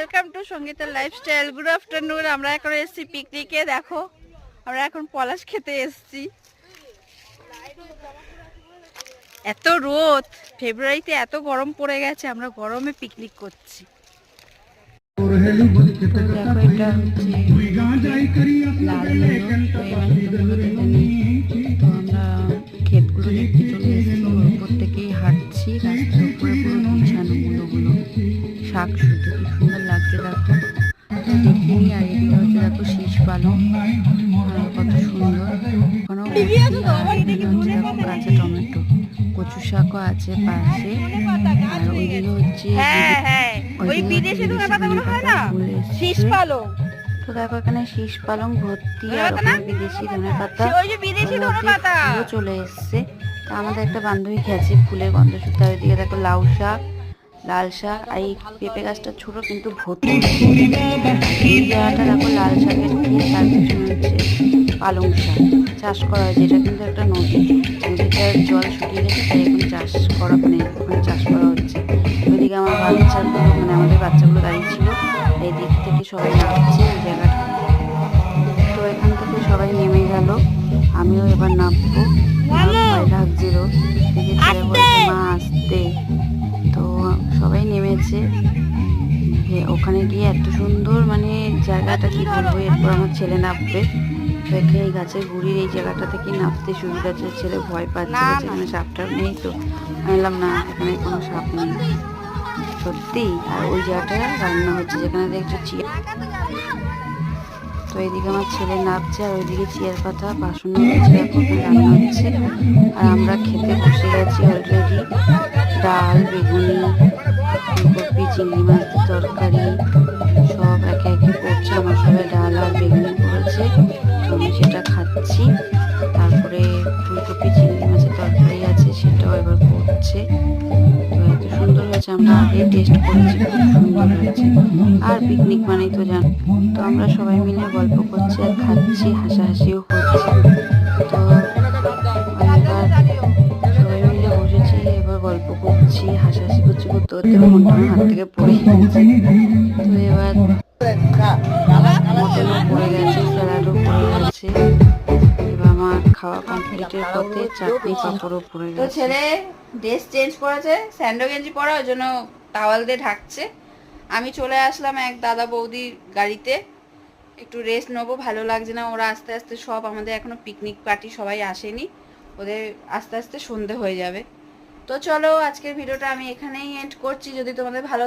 Welcome to সঙ্গীতার lifestyle. Good afternoon. আমরা এখন এসেছি পিকনিকে। দেখো আমরা এখন পলাশ খেতে এসেছি। এত রোদ, ফেব্রুয়ারিতে এত গরম পড়ে গেছে, আমরা গরমে পিকনিক করছি। দেখো এটা হচ্ছে লাল মুলো, তো আমরা ক্ষেতগুলো দেখতে চলে এসেছি। ওর উপর থেকেই হাঁটছি, রাস্তার উপরে পুরো বিছানো মুলোগুলো, শাক শুদ্ধ কি সুন্দর লাগছে দেখো। দেখিনি। আর এদিকে হচ্ছে দেখো শীষ পালং, কত সুন্দর। দেখো কাঁচা টমেটো, কচু শাকও আছে পাশে। আর ওইদিকে হচ্ছে তো দেখো এখানে শীষ পালং ভর্তি, আর ওখানে বিদেশি ধনে পাতা চলে এসছে। তা আমাদের একটা বান্ধবী খেয়েছে ফুলের গন্ধ শুনতে। ওইদিকে দেখো লাউ শাক, লাল শাক, আর এই পেঁপে গাছটা ছোট কিন্তু ভর্তি। এই জায়গাটা দেখো লাল শাকের ক্ষেত, তার পিছনে হচ্ছে পালং শাক চাষ করা হয়েছে। এটা কিন্তু একটা নদী, নদীটার জল শুকিয়ে গেছে, তাই এখন চাষ করা, মানে ওখানে চাষ করা হচ্ছে। ওইদিকে আমার বাচ্চাগুলো, মানে আমাদের বাচ্চাগুলো দাঁড়িয়ে ছিল, এই দিক থেকে সবাই নামছে এই জায়গাটা। তো এখান থেকে সবাই নেমে গেল, আমিও এবার নামবো। ভয় লাগছিল, দেখে ছেলে বলছে মা আসতে। তো সবাই নেমেছে। ওখানে গিয়ে এত সুন্দর, মানে জায়গাটা কি বলবো। এরপর আমার ছেলে নামবে। দেখে এই গাছের গুড়ির এই জায়গাটা থেকে নামতে সুবিধা আছে। ছেলে ভয় পাচ্ছে, এখানে সাপ টাপ নেই। তো বললাম না, এখানে কোনো সাপ নেই সত্যি। আর ওই জায়গাটা রান্না হচ্ছে, যেখানে দেখছো চিয়া। তো এইদিকে আমার ছেলে নামছে, আর ওইদিকে চিয়ার পাতা বাসন রান্না হচ্ছে। আর আমরা খেতে বসে গেছি অলরেডি। ডাল, বেগুনি, ফুলকপি, চিংড়ি মাছ তরকারি সব একে একে পড়ছে। আমার সবাই ডাল আর বেগুনি পড়েছে, তো আমি সেটা খাচ্ছি। তারপরে ফুলকপি চিংড়ি মাছের তরকারি আছে, সেটাও এবার পড়ছে। তো এত সুন্দর হয়েছে, আমরা আগে টেস্ট করেছি, খুব সুন্দর হয়েছে। আর পিকনিক মানেই তো জান। তো আমরা সবাই মিলে গল্প করছি আর খাচ্ছি, হাসাহাসিও করছি। তো এবার সবাই মিলে বসেছি, এবার গল্প করছি, হাসাহাসি করছি, করতে করতে মনটা হাত থেকে পড়ে গেছে। তো এবার মটনও পড়ে গেছে, স্যালাডও পড়ে গেছে। এবার আমার খাওয়া কমপ্লিটের পথে চাটনি পাঁপড়ও পড়ে গেছে। তো ছেলে ড্রেস চেঞ্জ করেছে, স্যান্ডো গেঞ্জি পরা, ওই জন্য টাওয়াল দিয়ে ঢাকছে। আমি চলে আসলাম এক দাদা বৌদির গাড়িতে, একটু রেস্ট নেবো, ভালো লাগছে না। ওরা আস্তে আস্তে সব, আমাদের এখনো পিকনিক পার্টি সবাই আসেনি, ওদের আস্তে আস্তে সন্ধে হয়ে যাবে। তো চলো আজকের ভিডিওটা আমি এখানেই এন্ড করছি। যদি তোমাদের ভালো